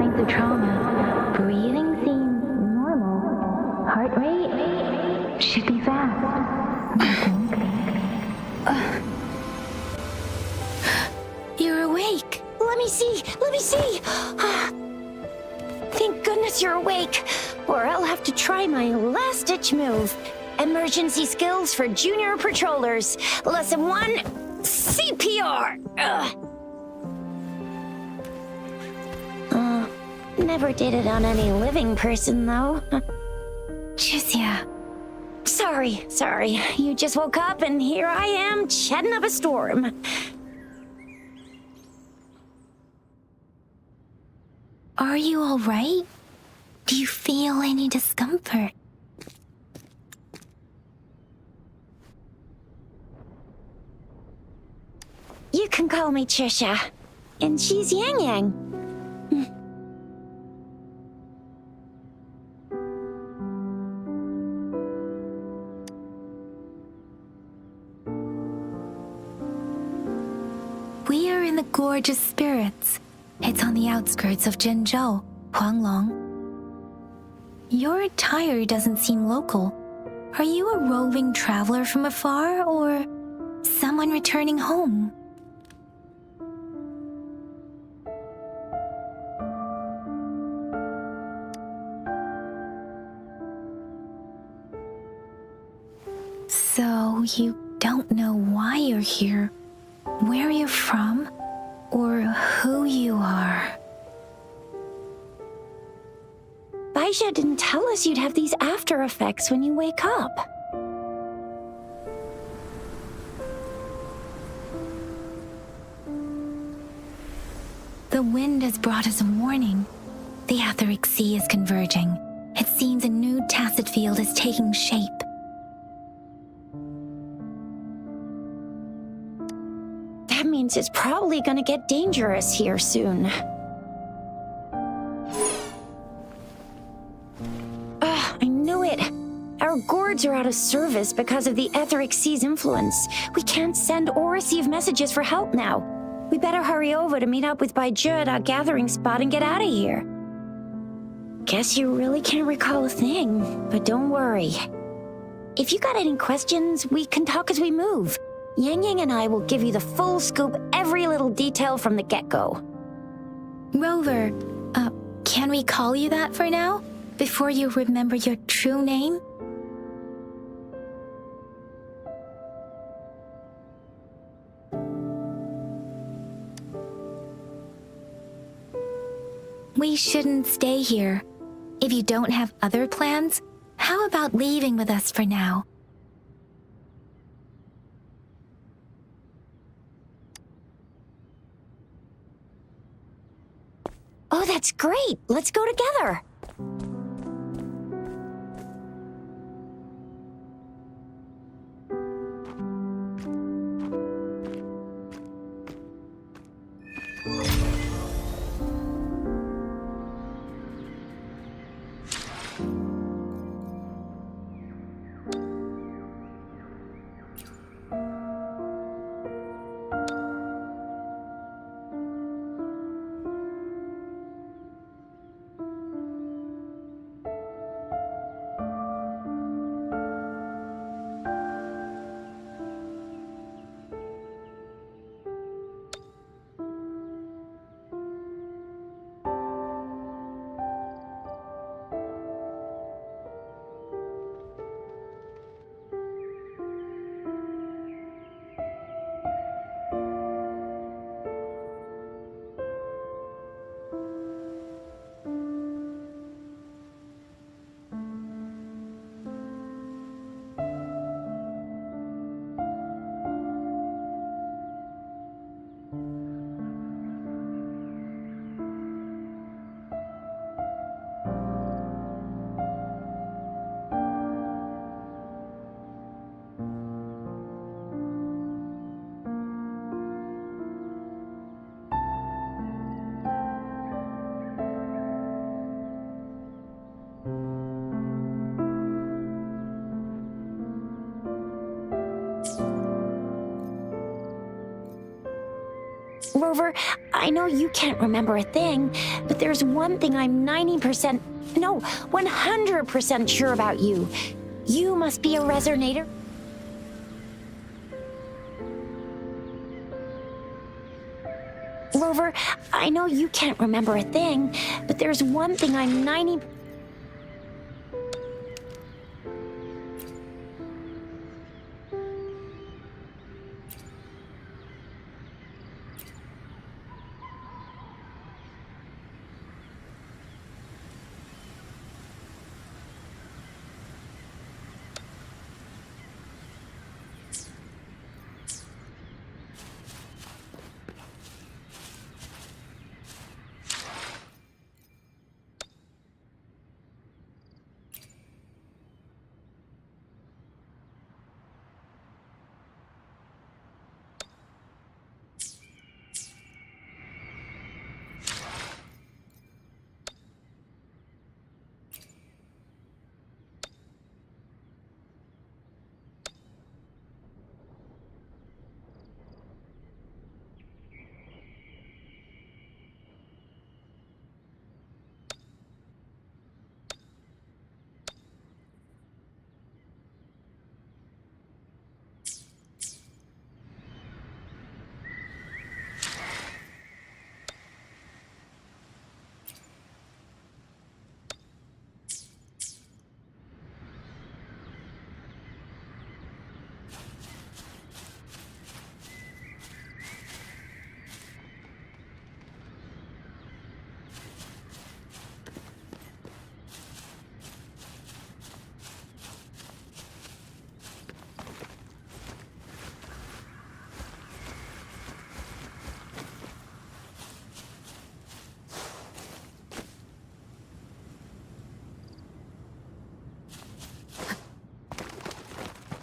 signs of trauma. Breathing seems normal. Heart rate should be fast. I think. You're awake. Let me see. Thank goodness you're awake, or I'll have to try my last-ditch move. Emergency skills for junior patrollers. Lesson 1, CPR. Never did it on any living person, though. Jusia. Sorry. You just woke up, and here I am, chatting up a storm. Are you all right? Do you feel any discomfort? You can call me Trisha, and she's Yang Yang. We are in the Gorgeous Spirits. It's on the outskirts of Zhenzhou, Huanglong. Your attire doesn't seem local. Are you a roving traveler from afar, or someone returning home? So you don't know why you're here, where you're from, or who you are. Baisha didn't tell us you'd have these after effects when you wake up. The wind has brought us a warning. The Etheric Sea is converging. It seems a new tacit field is taking shape. That means it's probably gonna get dangerous here soon. I knew it. Our gourds are out of service because of the Etheric Sea's influence. We can't send or receive messages for help now. We better hurry over to meet up with Baiju at our gathering spot and get out of here. Guess you really can't recall a thing, but don't worry. If you got any questions, we can talk as we move. Yang Yang and I will give you the full scoop, every little detail from the get-go. Rover, can we call you that for now? Before you remember your true name? We shouldn't stay here. If you don't have other plans, how about leaving with us for now? Oh, that's great! Let's go together! Rover, I know you can't remember a thing, but there's one thing I'm 90%, no, 100% sure about you. You must be a resonator. Rover, I know you can't remember a thing, but there's one thing I'm 90...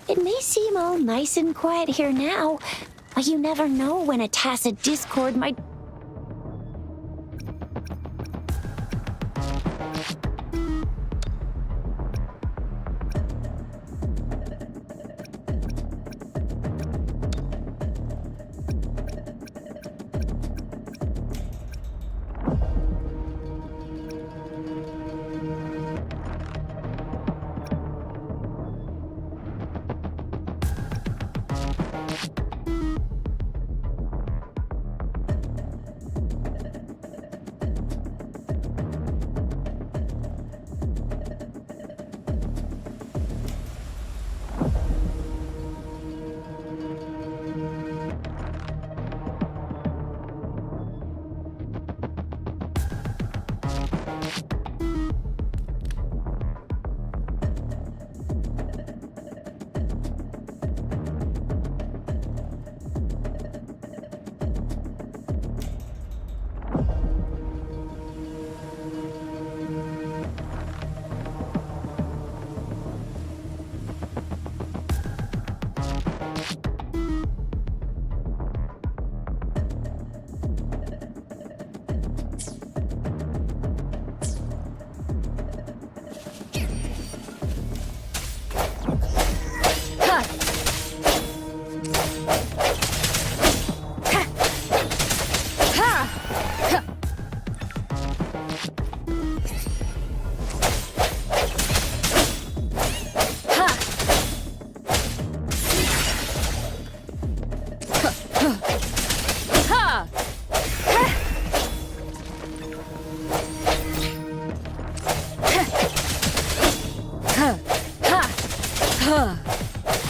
It may seem all nice and quiet here now, but you never know when a tacit discord might...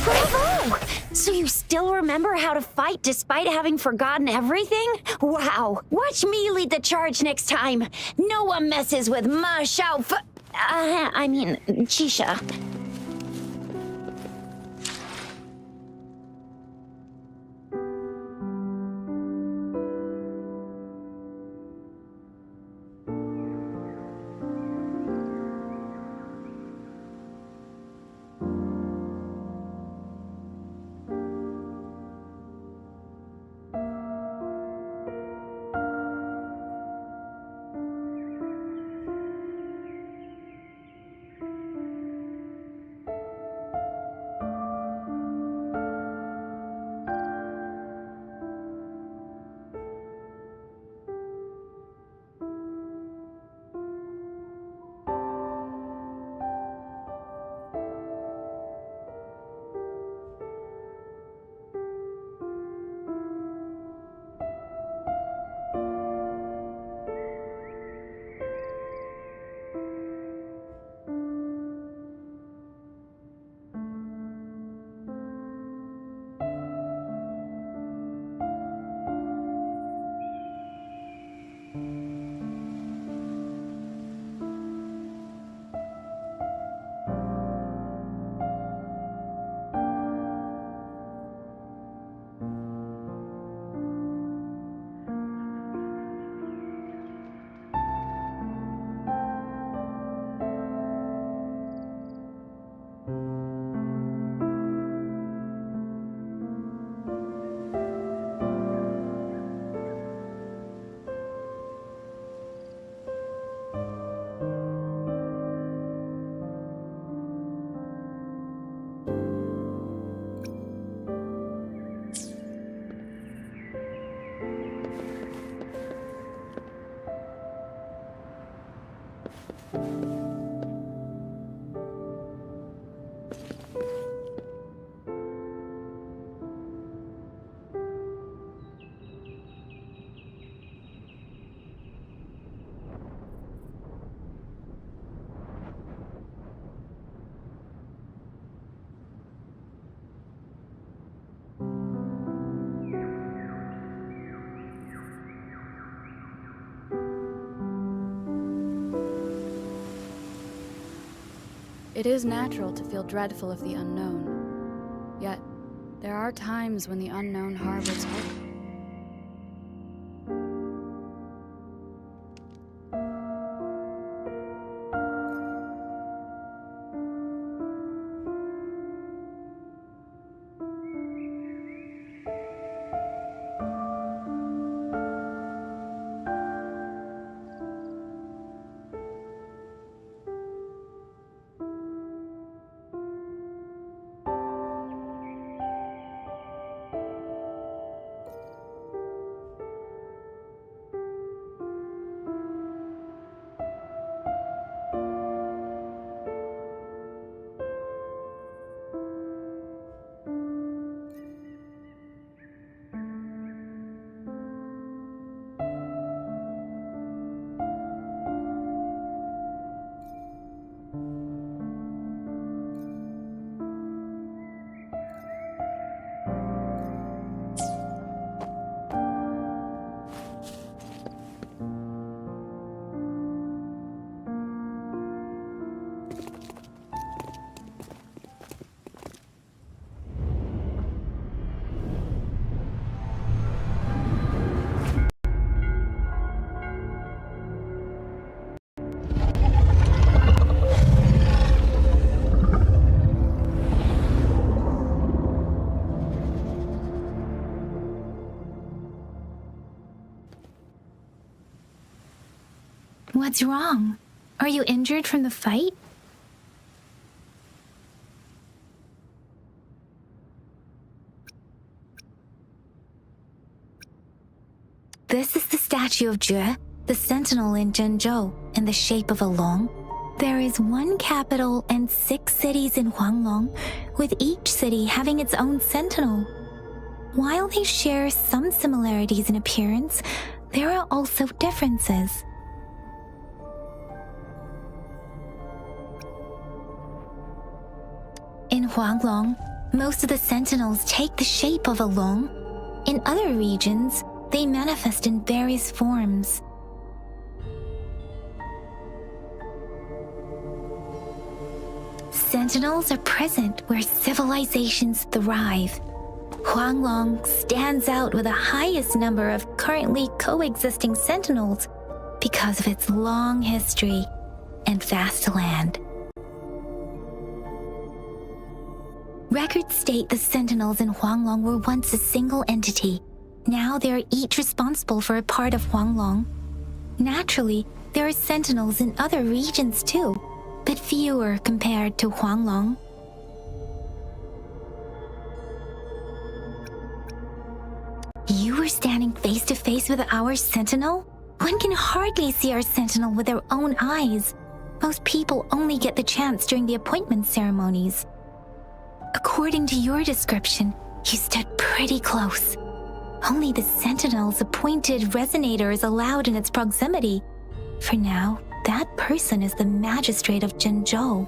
Bravo! So you still remember how to fight despite having forgotten everything? Wow! Watch me lead the charge next time! No one messes with Ma Xiao Chisha. It is natural to feel dreadful of the unknown. Yet, there are times when the unknown harbors hope. What's wrong? Are you injured from the fight? This is the statue of Jue, the sentinel in Zhenzhou, in the shape of a long. There is one capital and 6 cities in Huanglong, with each city having its own sentinel. While they share some similarities in appearance, there are also differences. In Huanglong, most of the sentinels take the shape of a long. In other regions, they manifest in various forms. Sentinels are present where civilizations thrive. Huanglong stands out with the highest number of currently coexisting sentinels because of its long history and vast land. Records state the sentinels in Huanglong were once a single entity. Now they are each responsible for a part of Huanglong. Naturally, there are sentinels in other regions too, but fewer compared to Huanglong. You were standing face to face with our sentinel? One can hardly see our sentinel with their own eyes. Most people only get the chance during the appointment ceremonies. According to your description, you stood pretty close. Only the sentinel's appointed resonator is allowed in its proximity. For now, that person is the magistrate of Zhenzhou.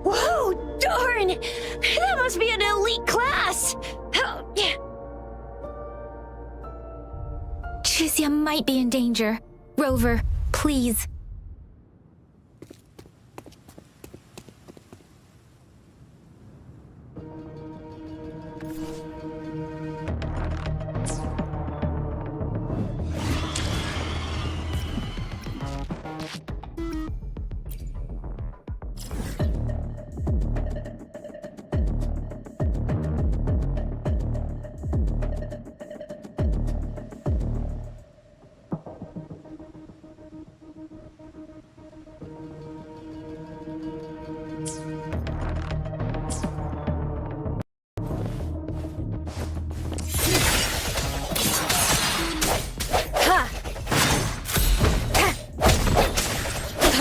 Whoa, darn! That must be an elite class! Chixia might be in danger. Rover, please.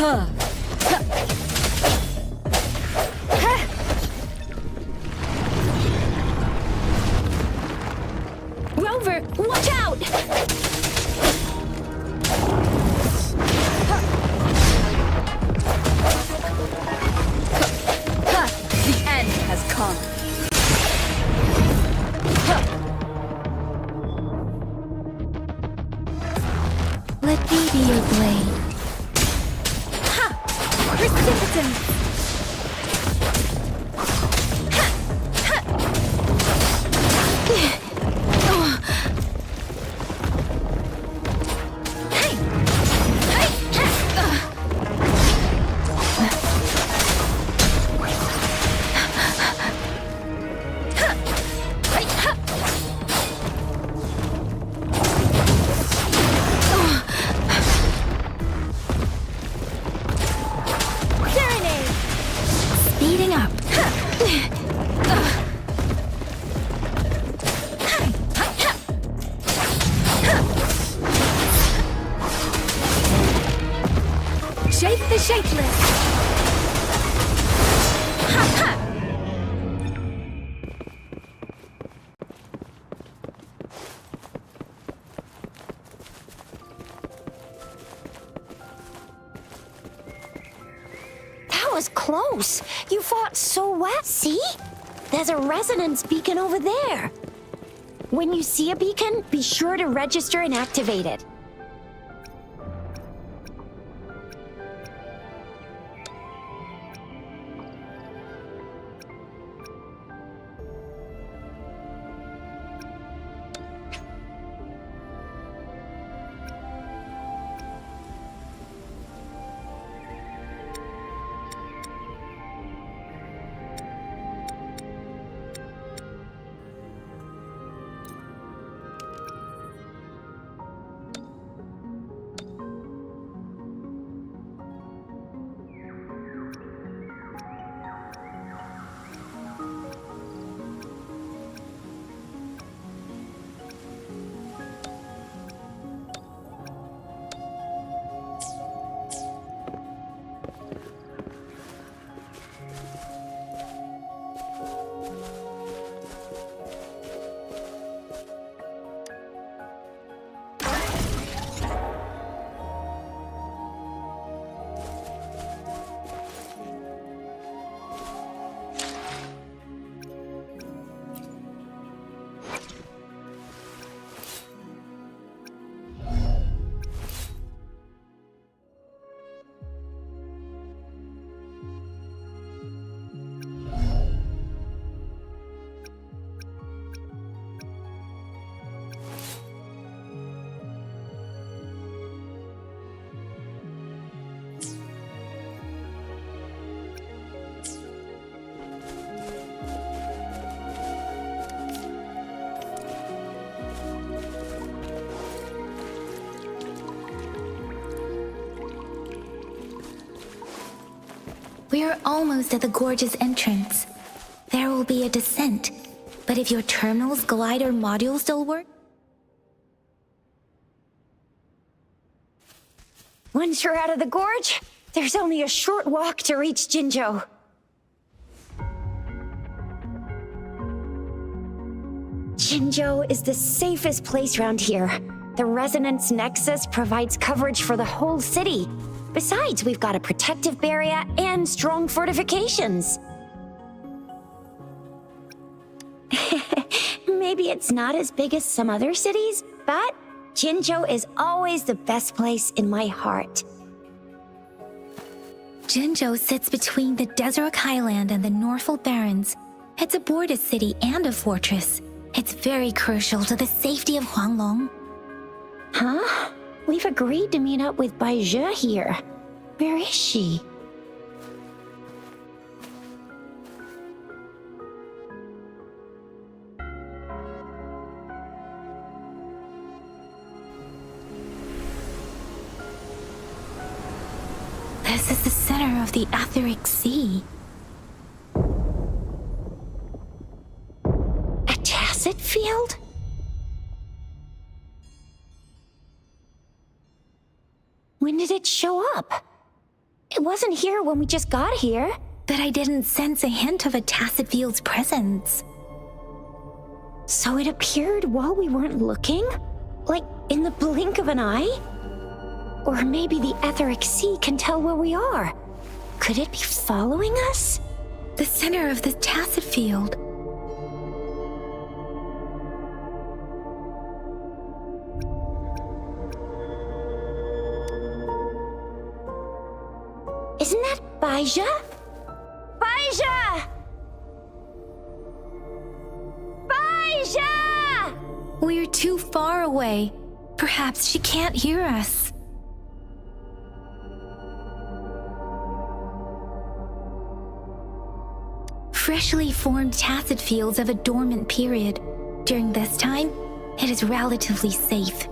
Rover, watch out! The end has come. Let me be your blade. Precipitance! Speeding up. Shape the shapeless! That was close. You fought so well. See? There's a resonance beacon over there. When you see a beacon, be sure to register and activate it. We are almost at the gorge's entrance. There will be a descent, but if your terminal's glider module still work... Once you're out of the gorge, there's only a short walk to reach Jinzhou. Jinzhou is the safest place around here. The Resonance Nexus provides coverage for the whole city. Besides, we've got a protective barrier and strong fortifications. Maybe it's not as big as some other cities, but Jinzhou is always the best place in my heart. Jinzhou sits between the Desert Highland and the Norfolk Barrens. It's a border city and a fortress. It's very crucial to the safety of Huanglong. Huh? We've agreed to meet up with Baizhe here. Where is she? This is the center of the Etheric Sea. A tacit field? When did it show up? It wasn't here when we just got here. But I didn't sense a hint of a tacit field's presence. So it appeared while we weren't looking? Like in the blink of an eye? Or maybe the etheric sea can tell where we are. Could it be following us? The center of the tacit field. Isn't that Baija? Baija! Baija! We're too far away. Perhaps she can't hear us. Freshly formed tacit fields have a dormant period. During this time, it is relatively safe.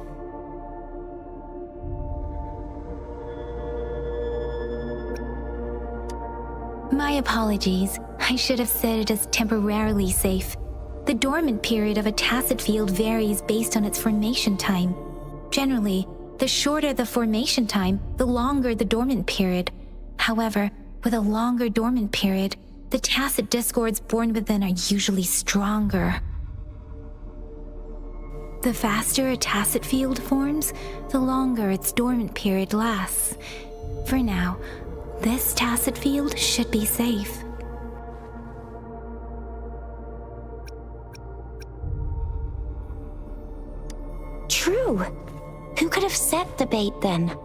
My apologies. I should have said it is temporarily safe. The dormant period of a tacit field varies based on its formation time. Generally, the shorter the formation time, the longer the dormant period. However, with a longer dormant period, the tacit discords born within are usually stronger. The faster a tacit field forms, the longer its dormant period lasts. For now, this tacit field should be safe. True. Who could have set the bait then?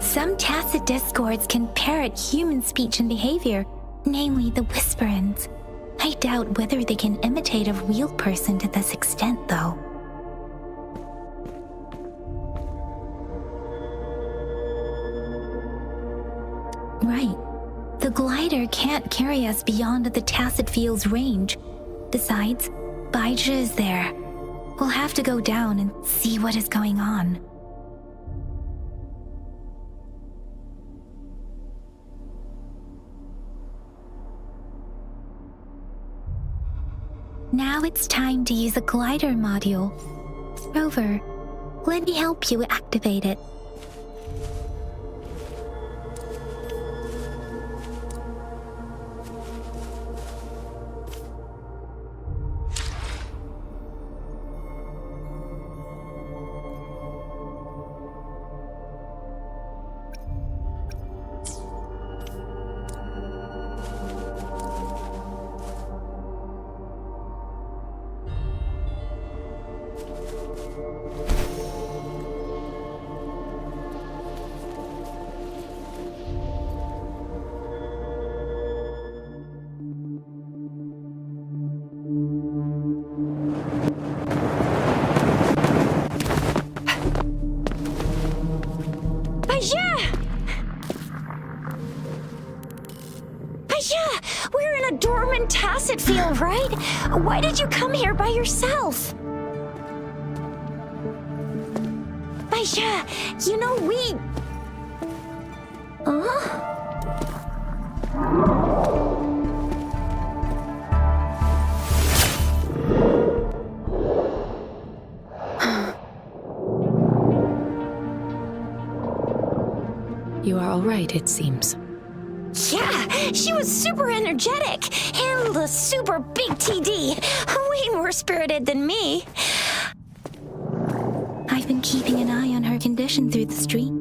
Some tacit discords can parrot human speech and behavior, namely the whisperings. I doubt whether they can imitate a real person to this extent, though. Right. The glider can't carry us beyond the tacit field's range. Besides, Baija is there. We'll have to go down and see what is going on. Now it's time to use a glider module. Rover, let me help you activate it. We're in a dormant tacit field, right? Why did you come here by yourself? Baija, you know we... You are all right, it seems. Yeah, she was super energetic. Handled a super big TD. Way more spirited than me. I've been keeping an eye on her condition through the street.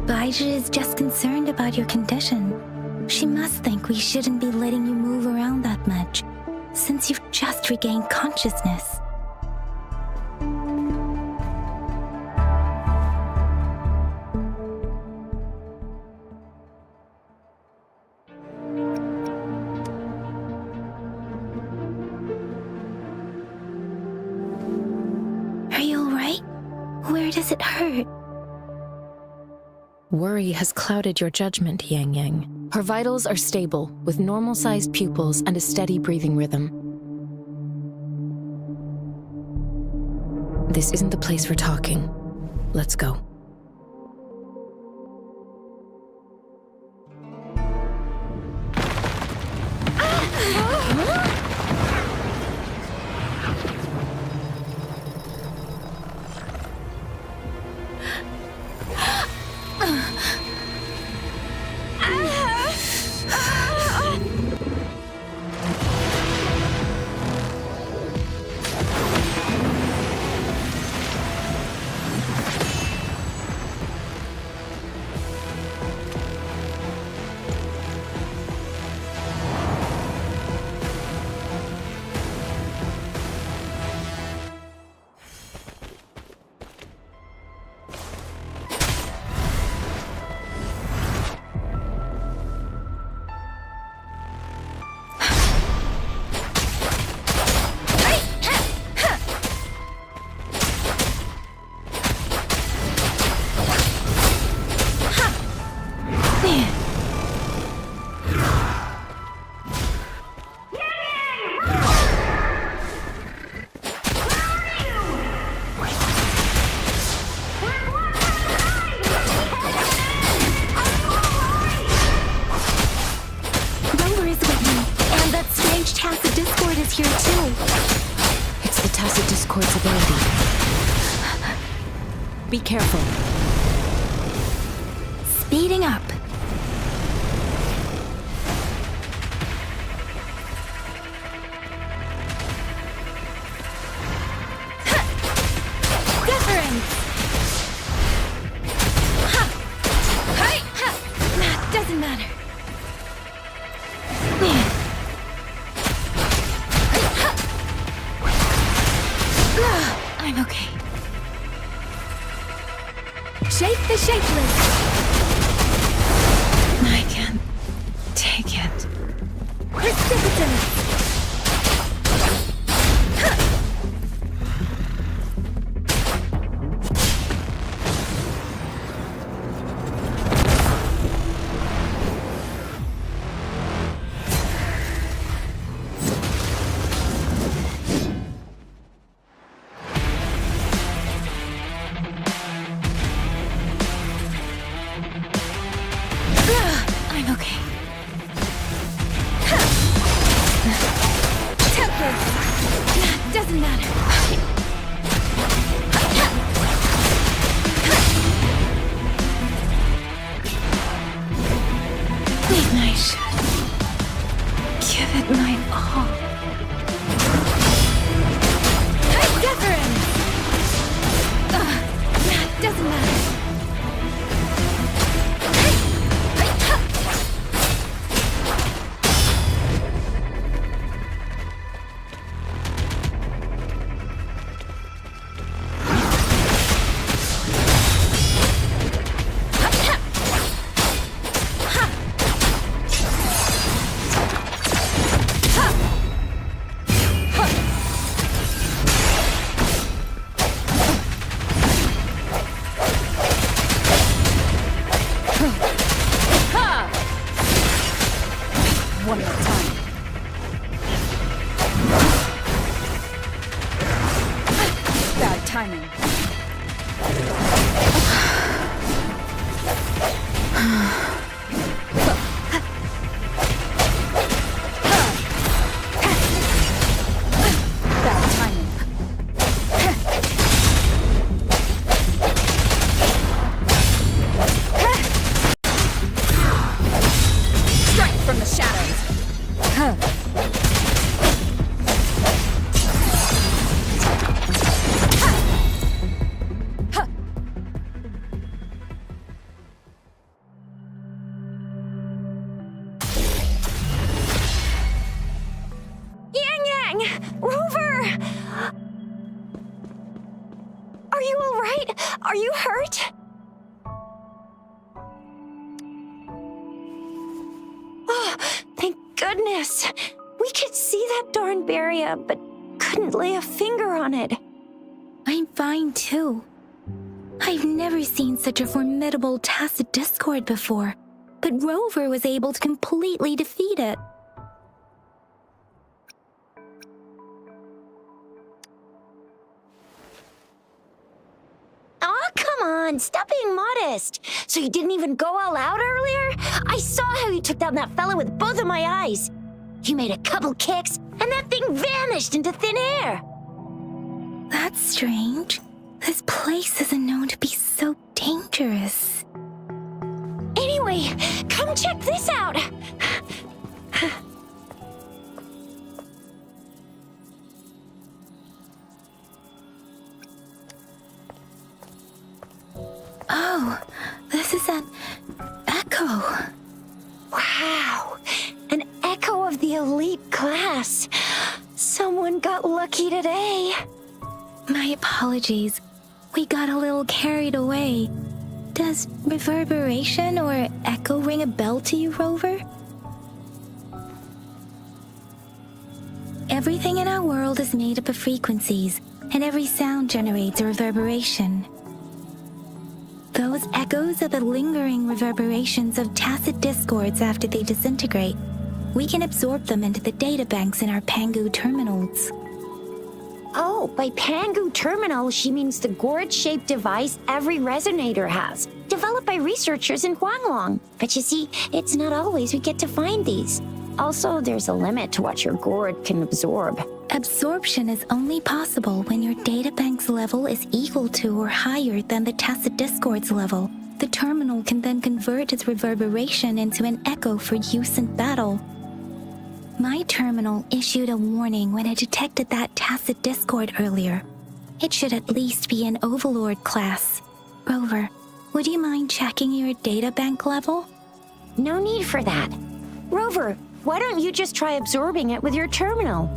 Baiju is just concerned about your condition. She must think we shouldn't be letting you move around that much, since you've just regained consciousness. Are you alright? Where does it hurt? Worry has clouded your judgment, Yang Yang. Her vitals are stable, with normal-sized pupils and a steady breathing rhythm. This isn't the place for talking. Let's go. Here too. It's the tacit discord's ability. Be careful. Speeding up. Deference. That doesn't matter. I'm okay. Shake the shapeless. I can't take it. Precipitant. I'm okay. Temper. Doesn't matter. I should give it my all. Deference. That doesn't matter. One more time. Bad timing. Bad timing. Strike from the shadows. Are you hurt? Oh, thank goodness. We could see that darn barrier, but couldn't lay a finger on it. I'm fine too. I've never seen such a formidable tacit discord before, but Rover was able to completely defeat it. Aw, come on, stop being modest. So you didn't even go all out earlier? I saw how you took down that fella with both of my eyes. You made a couple kicks, and that thing vanished into thin air. That's strange. This place isn't known to be so dangerous. Anyway, come check this out. Oh, this is an echo. Wow, an echo of the elite class. Someone got lucky today. My apologies. We got a little carried away. Does reverberation or echo ring a bell to you, Rover? Everything in our world is made up of frequencies, and every sound generates a reverberation. Those echoes are the lingering reverberations of tacit discords after they disintegrate. We can absorb them into the databanks in our Pangu terminals. Oh, by Pangu terminal, she means the gourd-shaped device every resonator has, developed by researchers in Huanglong. But you see, it's not always we get to find these. Also, there's a limit to what your gourd can absorb. Absorption is only possible when your databank's level is equal to or higher than the tacit discord's level. The terminal can then convert its reverberation into an echo for use in battle. My terminal issued a warning when it detected that tacit discord earlier. It should at least be an Overlord class. Rover, would you mind checking your databank level? No need for that. Rover, why don't you just try absorbing it with your terminal?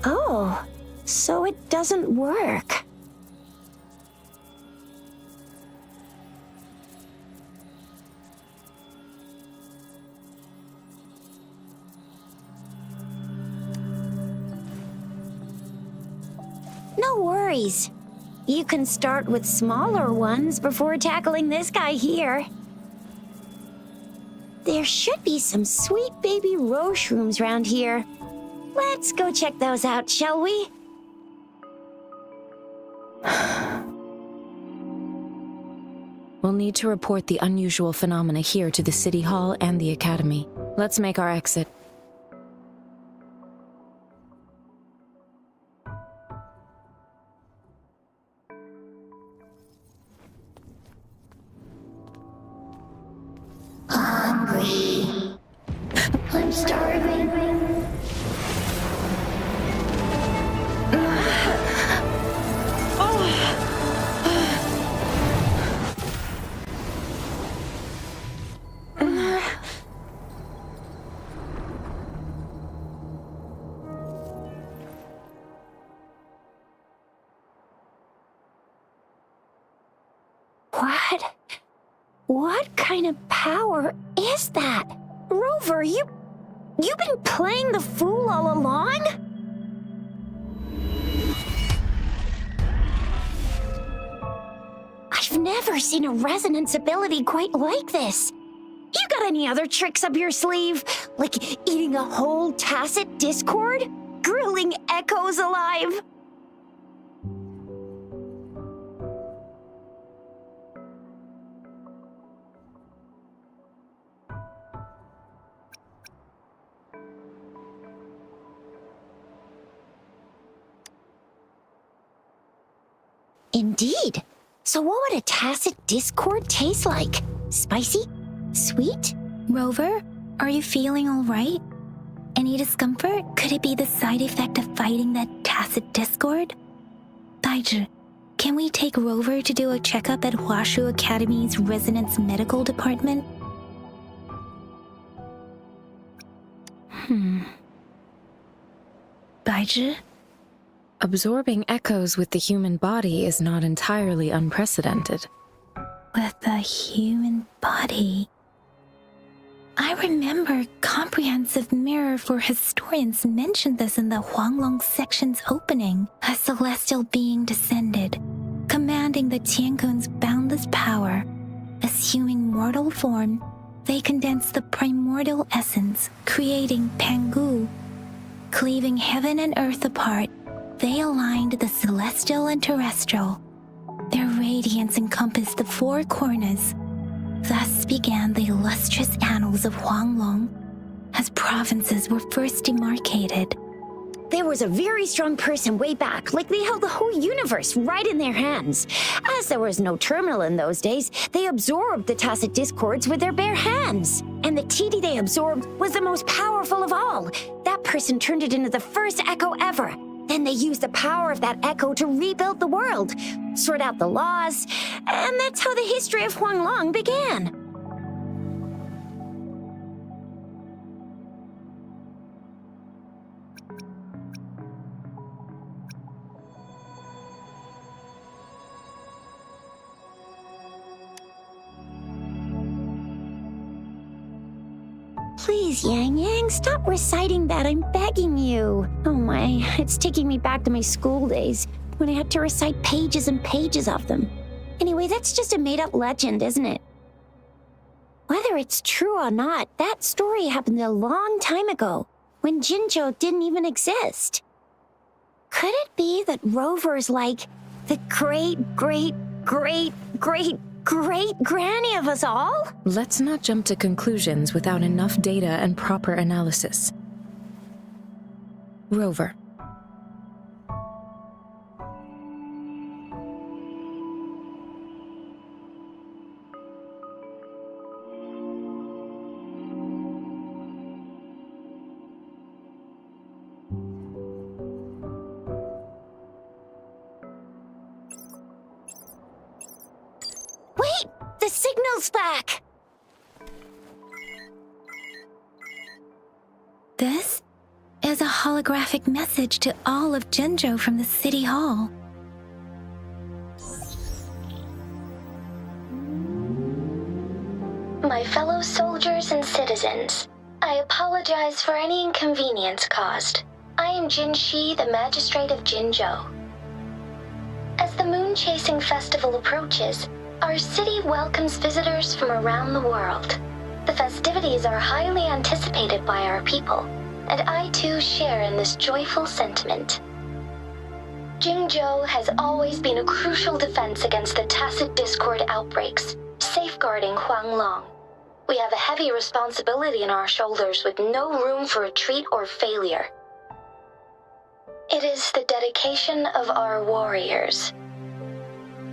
Oh, so it doesn't work. No worries. You can start with smaller ones before tackling this guy here. There should be some sweet baby roshrooms around here. Let's go check those out, shall we? We'll need to report the unusual phenomena here to the City Hall and the Academy. Let's make our exit. Hungry. I'm starving. What kind of power is that? Rover, you've been playing the fool all along? I've never seen a resonance ability quite like this. You got any other tricks up your sleeve? Like eating a whole tacit discord? Grilling echoes alive? Indeed. So what would a tacit discord taste like? Spicy? Sweet? Rover, are you feeling all right? Any discomfort? Could it be the side effect of fighting that tacit discord? Daiju, can we take Rover to do a checkup at Hwashu Academy's Resonance Medical Department? Baizhi? Absorbing echoes with the human body is not entirely unprecedented. With the human body. I remember Comprehensive Mirror for Historians mentioned this in the Huanglong section's opening. A celestial being descended, commanding the Tiankun's boundless power. Assuming mortal form, they condensed the primordial essence, creating Pangu. Cleaving heaven and earth apart, they aligned the celestial and terrestrial. Their radiance encompassed the four corners. Thus began the illustrious annals of Huanglong, as provinces were first demarcated. There was a very strong person way back, like they held the whole universe right in their hands. As there was no terminal in those days, they absorbed the tacit discords with their bare hands. And the TD they absorbed was the most powerful of all. That person turned it into the first echo ever. Then they used the power of that echo to rebuild the world, sort out the laws, and that's how the history of Huanglong began. Please, Yang Yang, stop reciting that. I'm begging you. Oh my, it's taking me back to my school days when I had to recite pages and pages of them. Anyway, that's just a made-up legend, isn't it? Whether it's true or not, that story happened a long time ago, when Jinzhou didn't even exist. Could it be that Rover's like the great-great-great-great-granny of us all? Let's not jump to conclusions without enough data and proper analysis. Rover. Wait! The signal's back! This is a holographic message to all of Jinzhou from the City Hall. My fellow soldiers and citizens, I apologize for any inconvenience caused. I am Jin Shi, the magistrate of Jinzhou. As the Moon Chasing Festival approaches, our city welcomes visitors from around the world. The festivities are highly anticipated by our people, and I too share in this joyful sentiment. Jinzhou has always been a crucial defense against the tacit discord outbreaks, safeguarding Huanglong. We have a heavy responsibility on our shoulders with no room for retreat or failure. It is the dedication of our warriors,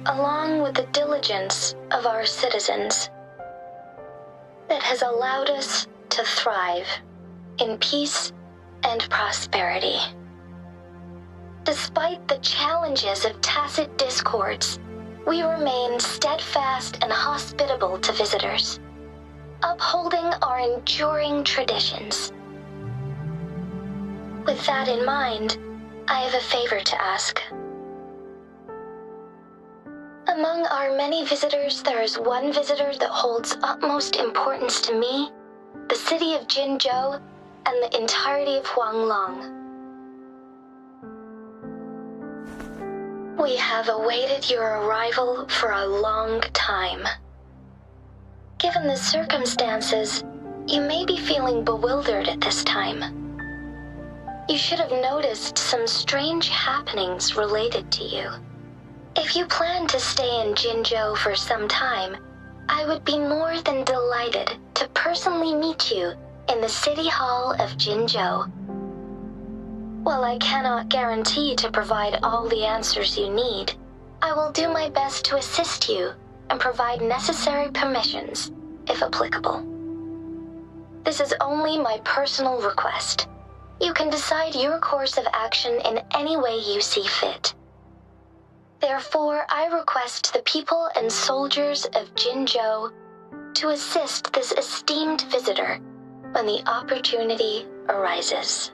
along with the diligence of our citizens, that has allowed us to thrive in peace and prosperity. Despite the challenges of tacit discords, we remain steadfast and hospitable to visitors, upholding our enduring traditions. With that in mind, I have a favor to ask. Among our many visitors, there is one visitor that holds utmost importance to me, the city of Jinzhou, and the entirety of Huanglong. We have awaited your arrival for a long time. Given the circumstances, you may be feeling bewildered at this time. You should have noticed some strange happenings related to you. If you plan to stay in Jinzhou for some time, I would be more than delighted to personally meet you in the City Hall of Jinzhou. While I cannot guarantee to provide all the answers you need, I will do my best to assist you and provide necessary permissions, if applicable. This is only my personal request. You can decide your course of action in any way you see fit. Therefore, I request the people and soldiers of Jinzhou to assist this esteemed visitor when the opportunity arises.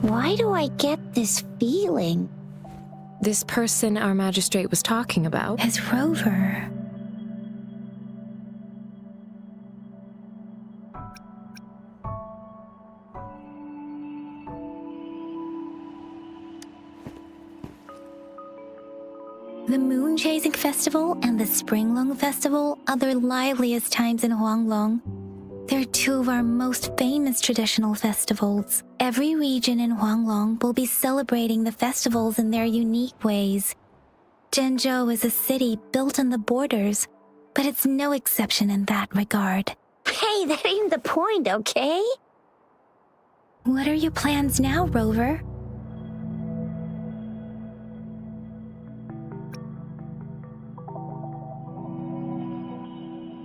Why do I get this feeling? This person our magistrate was talking about? Is Rover. The Moon Chasing Festival and the Springlong Festival are the liveliest times in Huanglong. They're two of our most famous traditional festivals. Every region in Huanglong will be celebrating the festivals in their unique ways. Zhenzhou is a city built on the borders, but it's no exception in that regard. Hey, that ain't the point, okay? What are your plans now, Rover?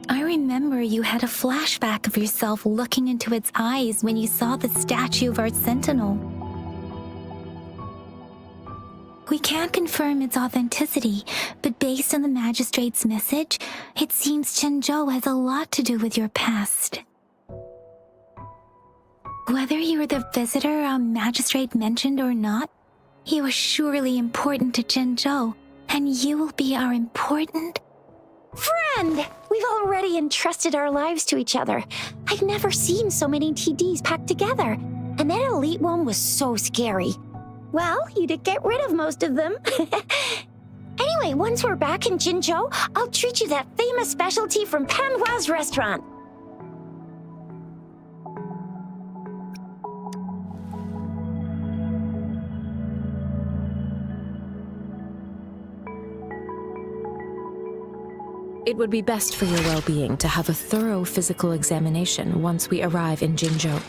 I remember you had a flashback of yourself looking into its eyes when you saw the statue of our sentinel. We can't confirm its authenticity, but based on the magistrate's message, it seems Zhenzhou has a lot to do with your past. Whether you were the visitor our magistrate mentioned or not, you are surely important to Zhenzhou, and you will be our important Friend! We've already entrusted our lives to each other. I've never seen so many TDs packed together. And that elite one was so scary. Well, you did get rid of most of them. Anyway, once we're back in Jinzhou, I'll treat you that famous specialty from Panhua's restaurant. It would be best for your well-being to have a thorough physical examination once we arrive in Jinzhou.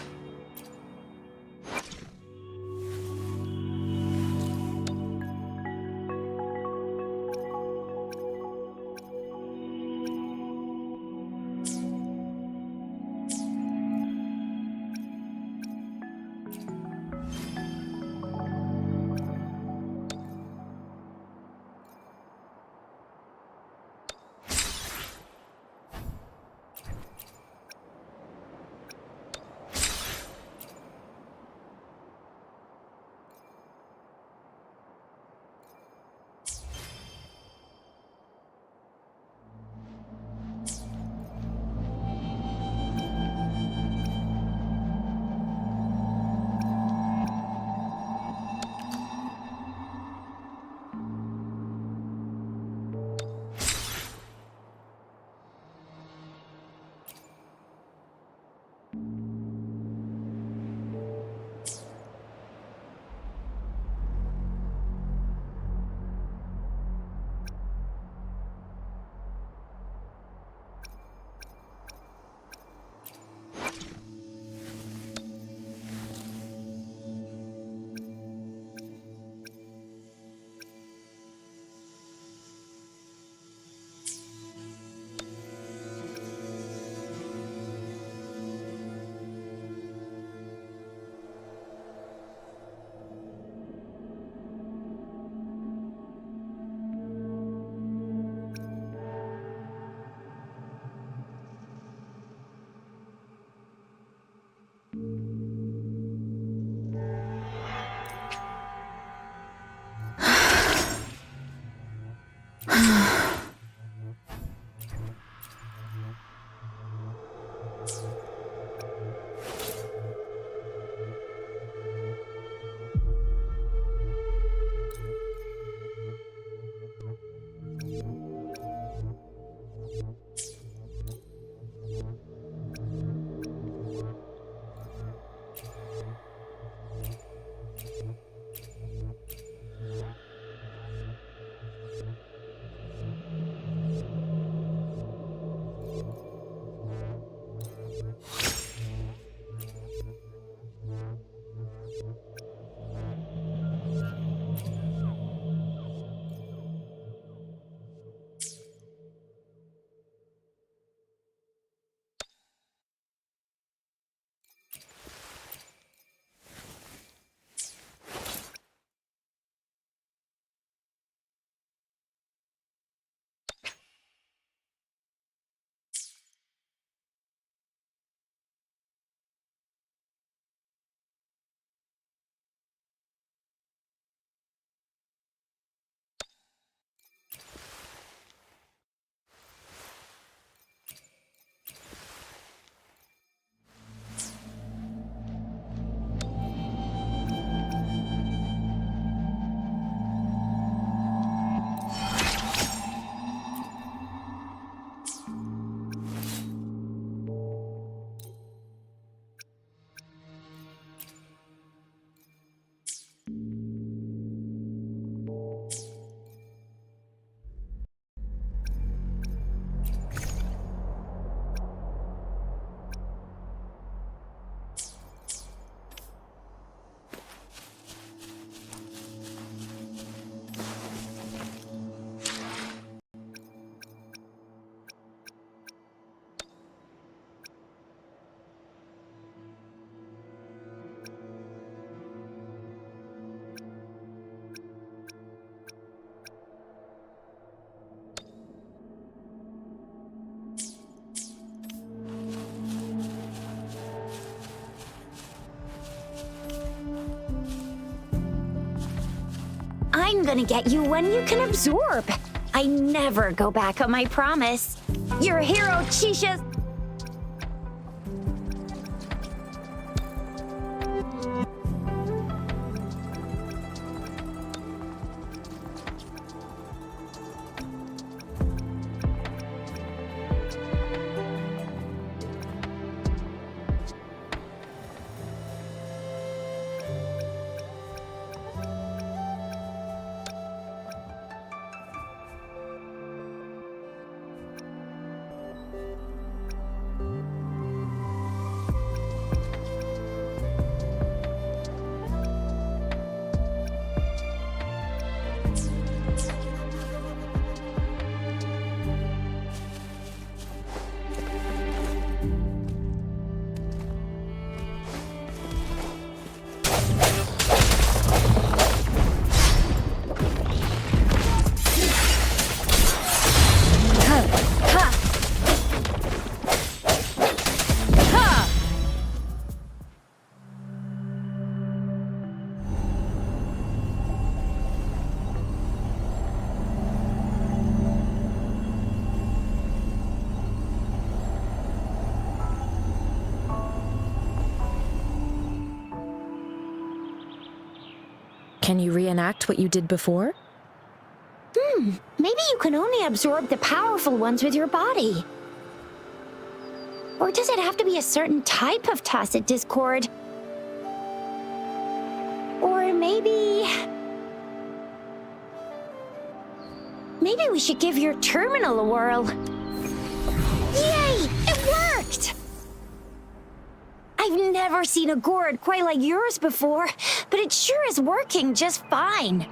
I'm gonna get you one you can absorb. I never go back on my promise. Your hero, Chisha. Can you reenact what you did before? Maybe you can only absorb the powerful ones with your body. Or does it have to be a certain type of tacit discord? Or maybe we should give your terminal a whirl. Yay! It worked! I've never seen a gourd quite like yours before, but it sure is working just fine.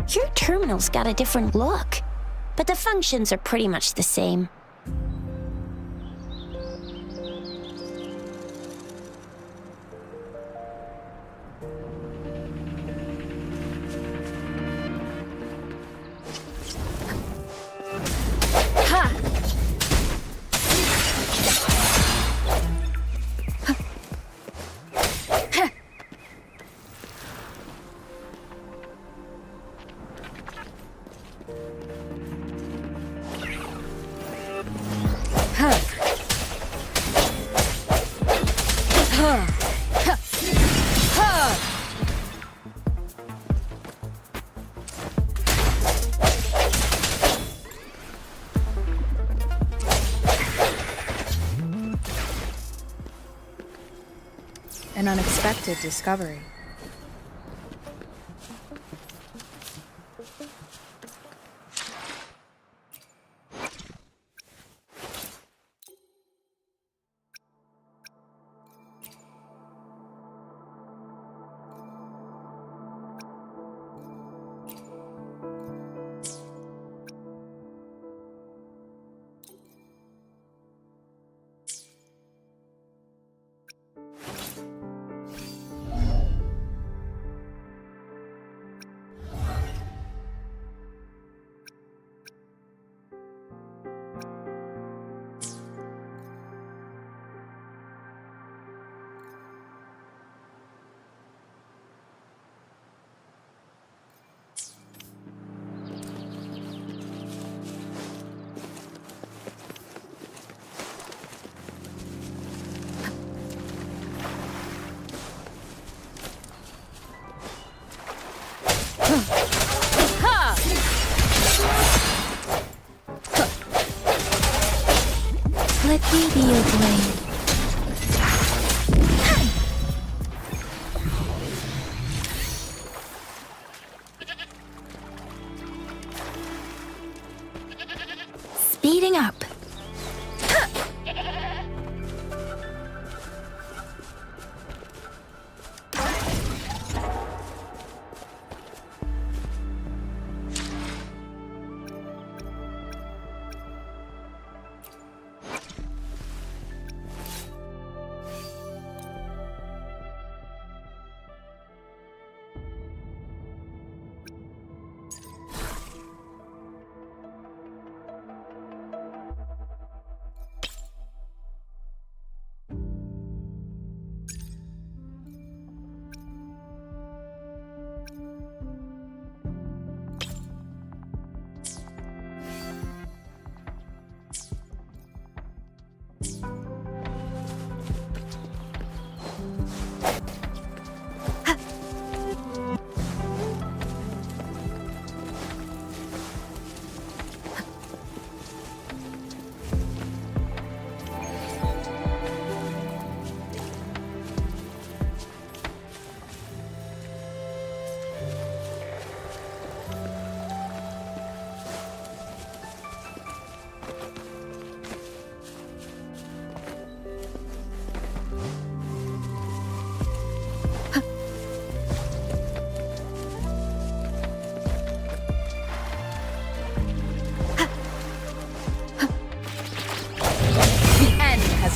Your terminal's got a different look, but the functions are pretty much the same. An unexpected discovery. Let me be your blade. Speeding up.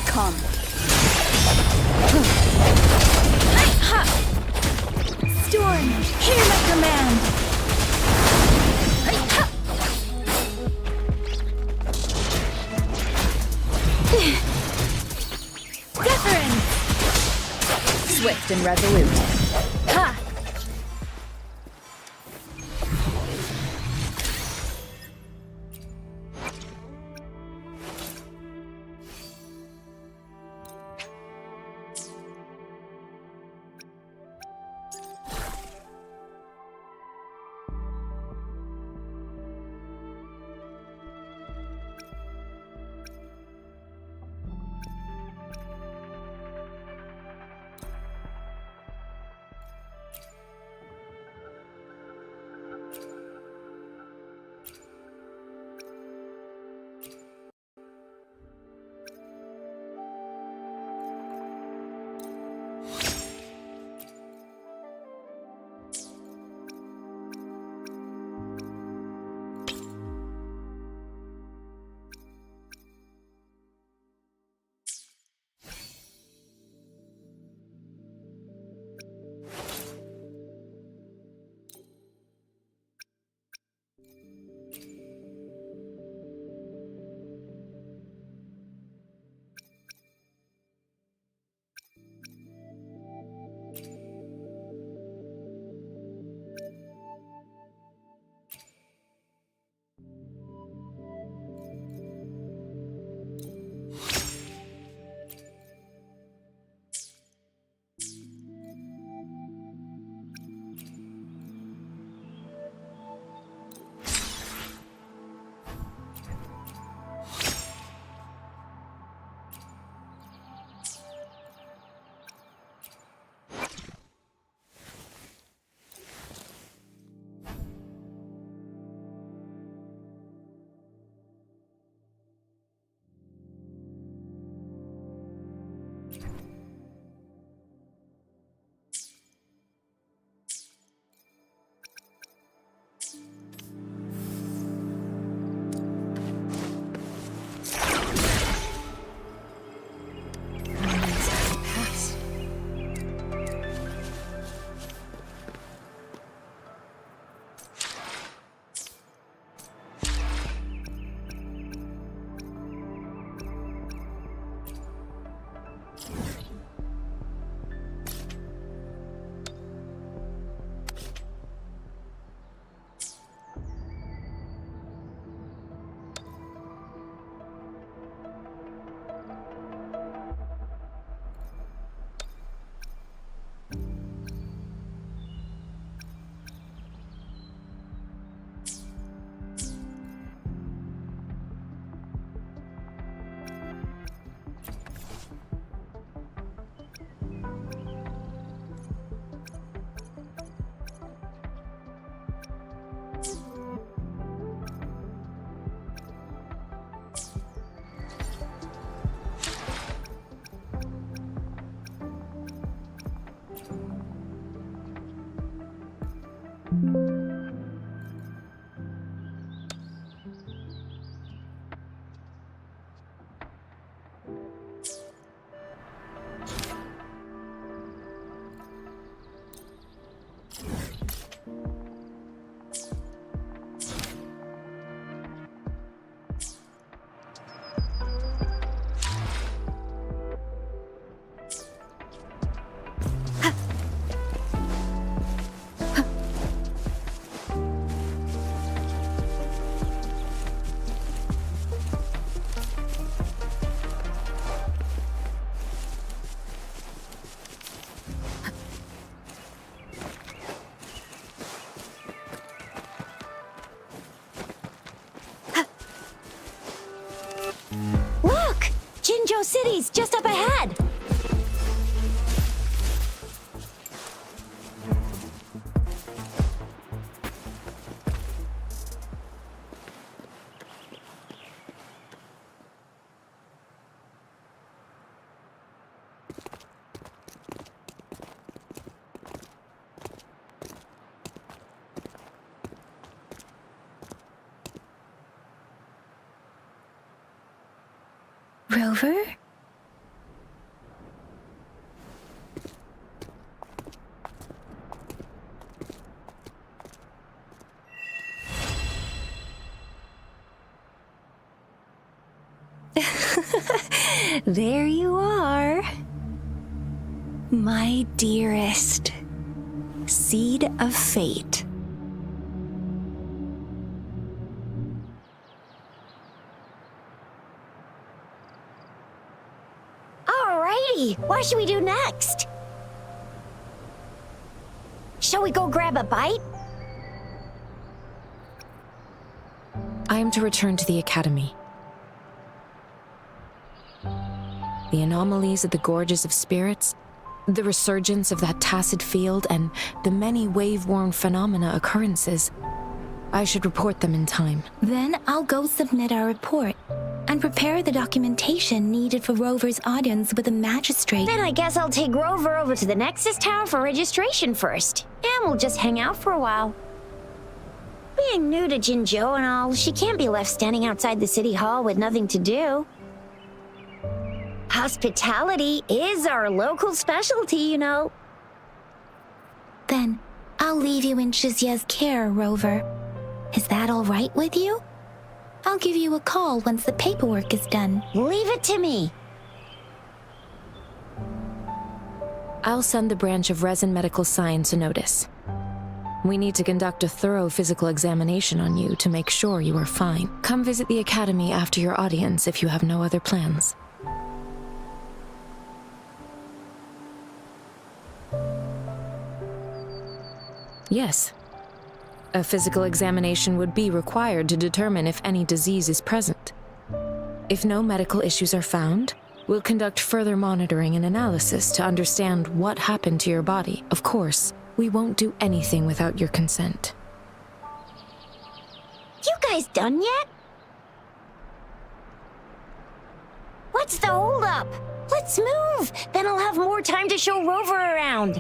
Come. Storm, hear my command. Deference. Swift and resolute. Ha! Jinzhou City's just up ahead! Rover? There you are. My dearest. Seed of fate. Alrighty, what should we do next? Shall we go grab a bite? I am to return to the Academy. The anomalies at the Gorges of Spirits, the resurgence of that tacit field, and the many wave-worn phenomena occurrences. I should report them in time. Then I'll go submit our report and prepare the documentation needed for Rover's audience with the magistrate. Then I guess I'll take Rover over to the Nexus Tower for registration first. And we'll just hang out for a while. Being new to Jinzhou and all, she can't be left standing outside the city hall with nothing to do. Hospitality is our local specialty, you know. Then I'll leave you in Shizia's care, Rover. Is that all right with you? I'll give you a call once the paperwork is done. Leave it to me. I'll send the branch of Resin Medical Science a notice. We need to conduct a thorough physical examination on you to make sure you are fine. Come visit the Academy after your audience if you have no other plans. Yes. A physical examination would be required to determine if any disease is present. If no medical issues are found, we'll conduct further monitoring and analysis to understand what happened to your body. Of course, we won't do anything without your consent. You guys done yet? What's the holdup? Let's move! Then I'll have more time to show Rover around.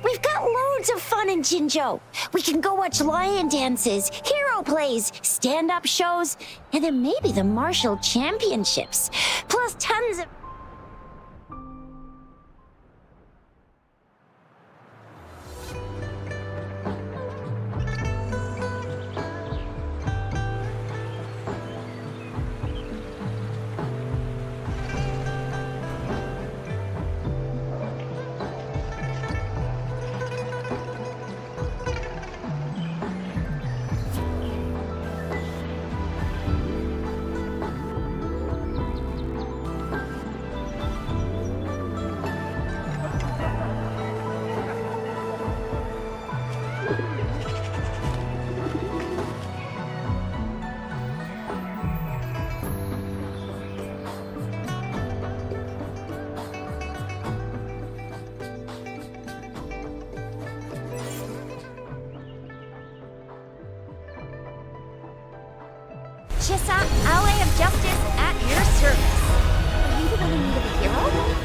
We've got loads of fun in Jinzhou. We can go watch lion dances, hero plays, stand-up shows, and then maybe the martial championships. Plus tons of... Chisa, ally of justice at your service. Are you the one in need of a hero?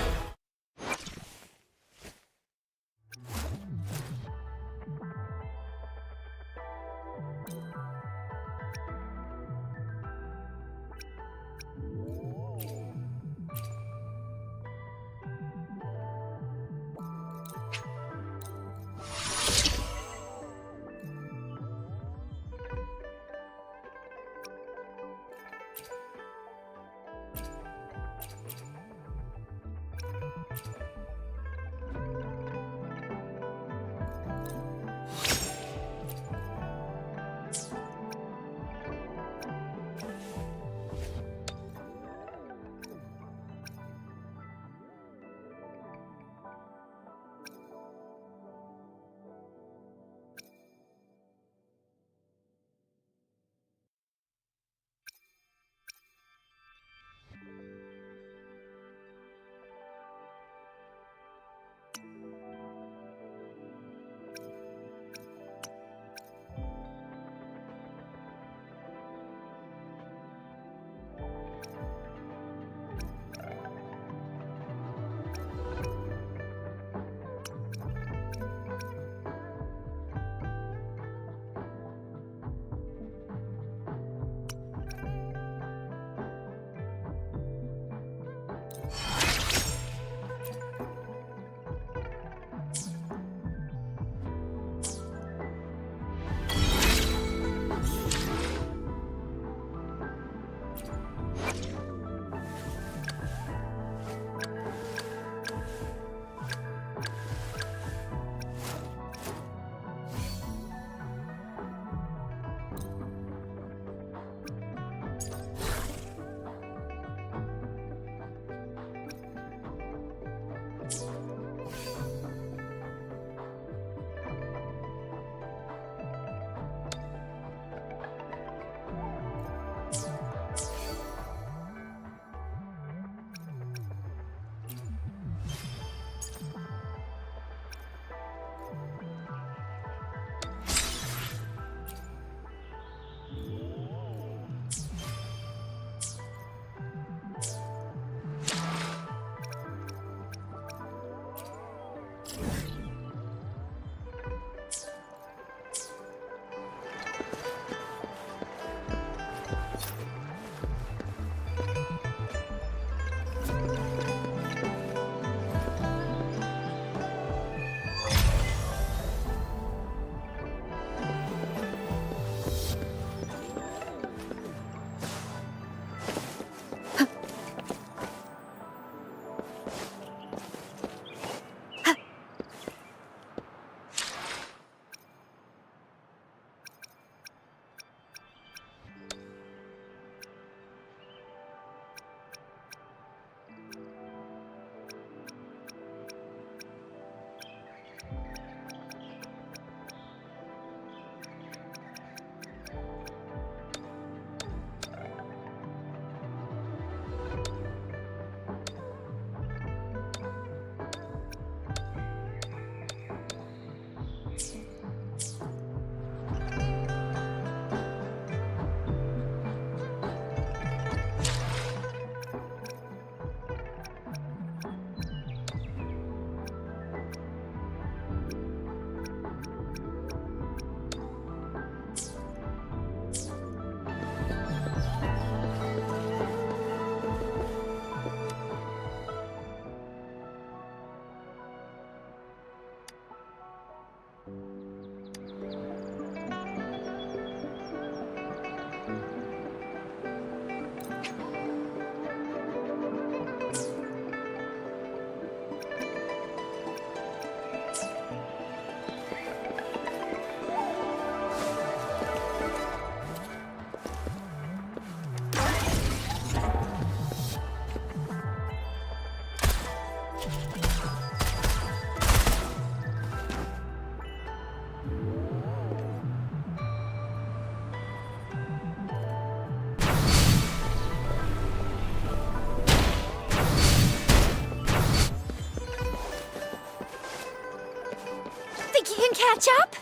catch up?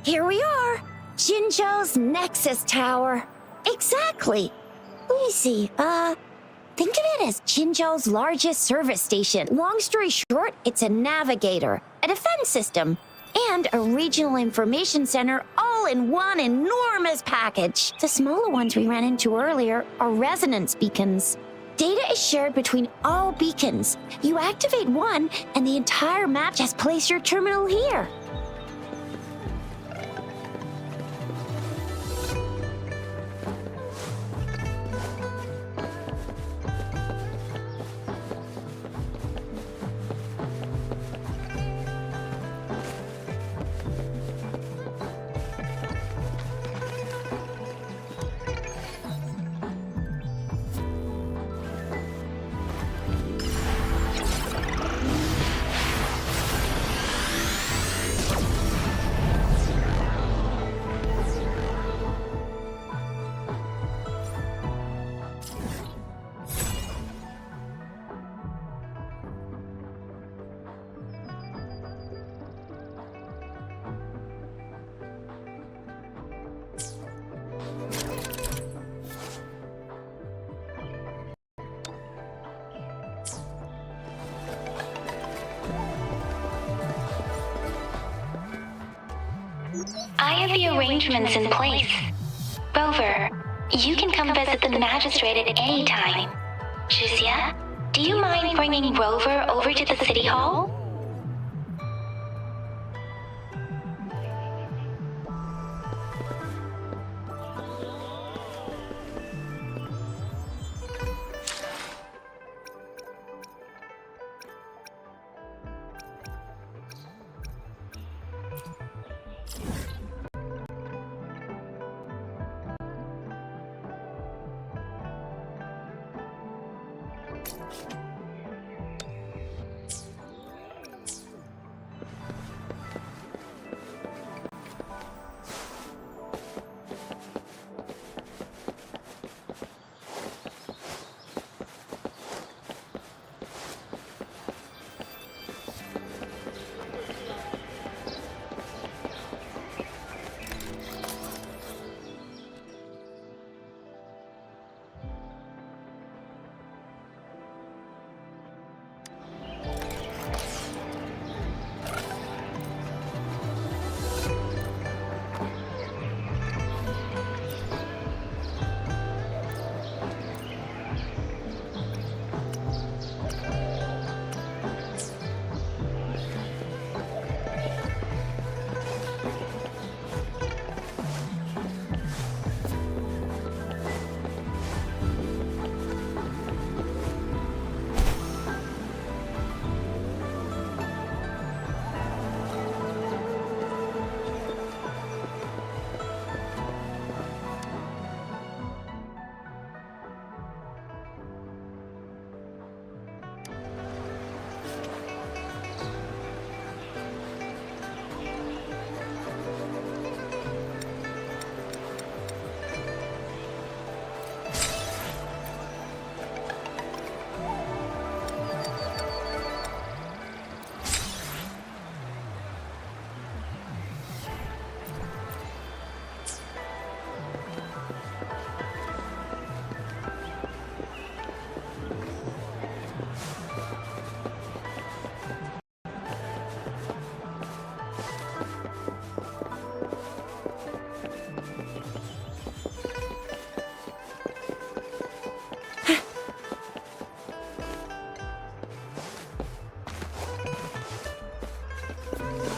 Here we are, Jinzhou's Nexus Tower. Exactly. Let me see, think of it as Jinzhou's largest service station. Long story short, it's a navigator, a defense system, and a regional information center all in one enormous package. The smaller ones we ran into earlier are resonance beacons. Data is shared between all beacons. You activate one, and the entire map just place your terminal here. arrangements in place. Rover, you can come visit the magistrate at any time. Juzia, do you mind bringing Rover over to the city hall?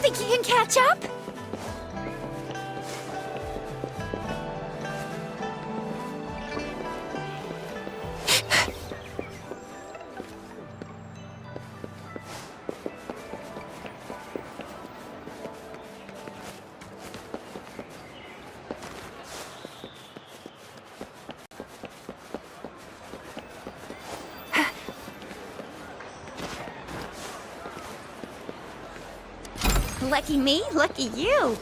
Think you can catch up? Lucky me, lucky you.